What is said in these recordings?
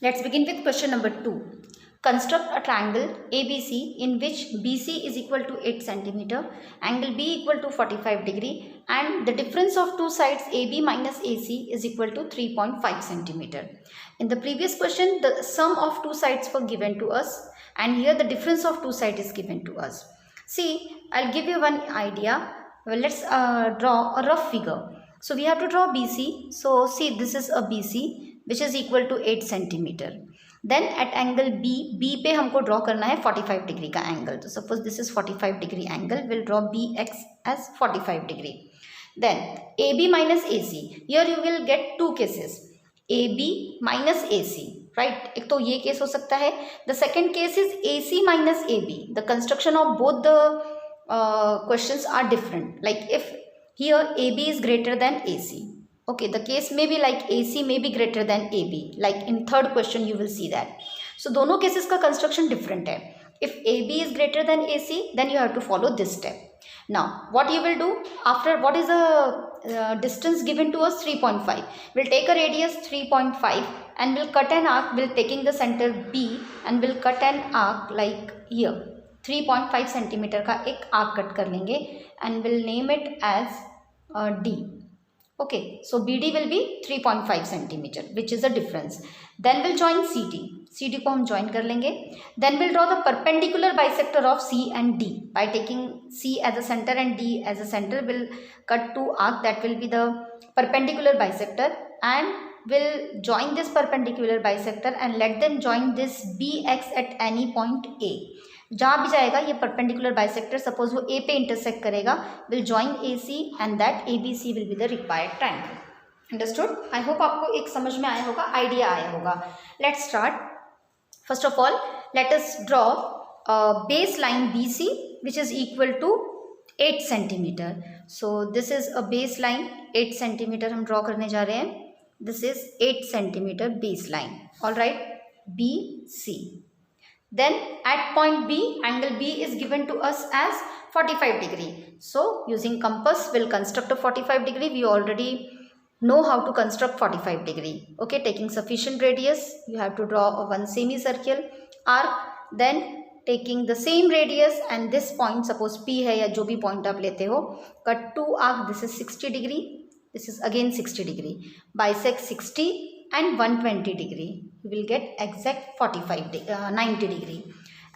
Let's begin with question number 2. Construct a triangle ABC in which BC is equal to 8 centimeter, angle B equal to 45 degree, and the difference of two sides AB minus AC is equal to 3.5 centimeter. In the previous question, the sum of two sides were given to us, and here the difference of two sides is given to us. See, I'll give you one idea. Well, let's draw a rough figure. So we have to draw BC. So see, this is a BC which is equal to 8 centimeter. Then at angle B पे हमको draw करना है 45 degree का angle. So suppose this is 45 degree angle. We'll draw BX as 45 degree. Then AB minus AC. Here you will get two cases. AB minus AC. Right? एक तो ये case हो सकता है. The second case is AC minus AB. The construction of both the questions are different. Like if here AB is greater than AC. Okay, the case may be like AC may be greater than AB. Like in third question you will see that. So दोनों cases का construction different है. If AB is greater than AC, then you have to follow this step. Now, what you will do after, what is the distance given to us? 3.5. We'll take a radius 3.5 and we'll cut an arc. We'll taking the center B and we'll cut an arc like here. 3.5 centimeter का एक arc cut कर लेंगे and we'll name it as D. Okay, so BD will be 3.5 centimeter, which is the difference. Then we'll join CD. CD को हम join कर लेंगे. Then we'll draw the perpendicular bisector of C and D. By taking C as a center and D as a center, we'll cut two arc that will be the perpendicular bisector, and we'll join this perpendicular bisector and let them join this BX at any point A. जहाँ भी जाएगा ये perpendicular bisector, suppose वो ए पे intersect करेगा, will join A C and that A B C will be the required triangle. Understood? I hope आपको एक समझ में आया होगा, आइडिया आया होगा. Let's start. First of all let us draw base line B C which is equal to 8 centimetre. So this is a base line 8 centimetre हम draw करने जा रहे हैं. This is 8 centimetre base line. All right, B C. Then at point B, angle B is given to us as 45 degree. So using compass we'll construct a 45 degree. We already know how to construct 45 degree. Okay, taking sufficient radius, you have to draw a one semicircle arc. Then taking the same radius and this point, suppose P है या जो भी point आप लेते हो, cut two arc. This is 60 degree. This is again 60 degree. Bisect 60 and 120 degree. You will get exact 90 degree,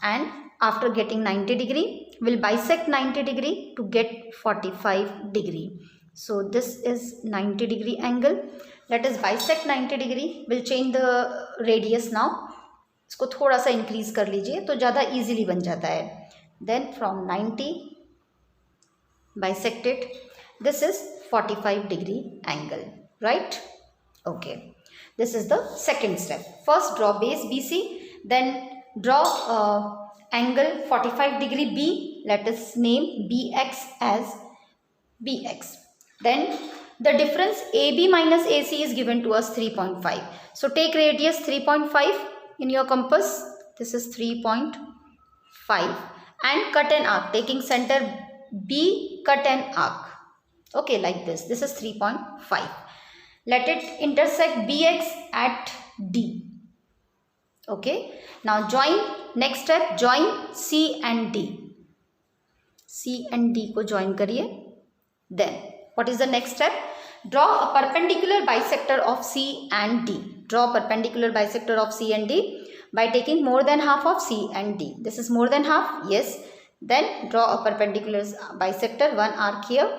and after getting 90 degree we'll bisect 90 degree to get 45 degree. So this is 90 degree angle. Let us bisect 90 degree. We'll change the radius now. इसको थोड़ा सा increase कर लीजिए तो ज़्यादा easily बन जाता है. Then from 90 bisected, this is 45 degree angle, right? Okay. This is the second step. First draw base BC, then draw angle 45 degree B. Let us name BX as BX. Then the difference AB minus AC is given to us 3.5. So take radius 3.5 in your compass. This is 3.5 and cut an arc. Taking center B, cut an arc. Okay, like this. This is 3.5. Let it intersect BX at D. Okay. Now join, next step, join C and D. C and D को join करिए. Then what is the next step? Draw a perpendicular bisector of C and D. Draw perpendicular bisector of C and D by taking more than half of C and D. This is more than half. Yes. Then draw a perpendicular bisector. One arc here,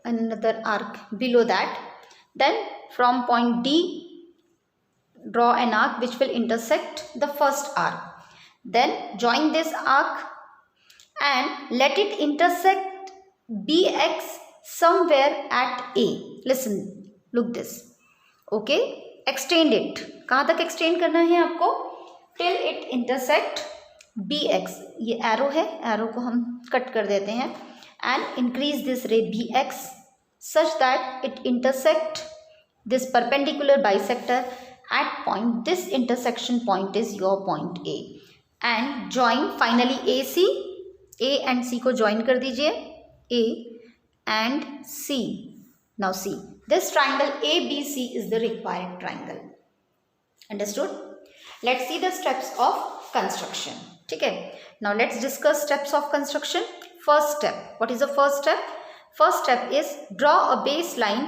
another arc below that. Then from point D, draw an arc which will intersect the first arc. Then join this arc and let it intersect BX somewhere at A. Listen, look this. Okay, extend it. कहाँ तक extend करना है आपको? Till it intersect BX. ये arrow है, arrow को हम cut कर देते हैं and increase this ray BX such that it intersect this perpendicular bisector at point. This intersection point is your point A, and join finally AC. A and C को join कर दीजिए. A and C. Now see, this triangle ABC is the required triangle. Understood? Let's see the steps of construction. ठीक है, now let's discuss steps of construction. First step, what is the first step? First step is draw a baseline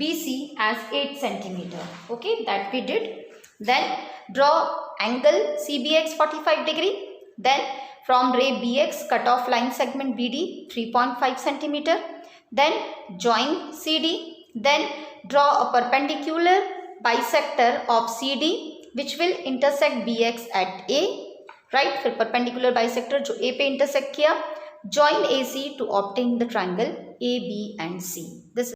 BC as 8 centimeter. Okay, that we did. Then draw angle CBX 45 degree. Then from ray BX cut off line segment BD 3.5 centimeter. Then join CD. Then draw a perpendicular bisector of CD which will intersect BX at A. Right, फिर perpendicular bisector जो A पे intersect किया, join AC to obtain the triangle AB and C.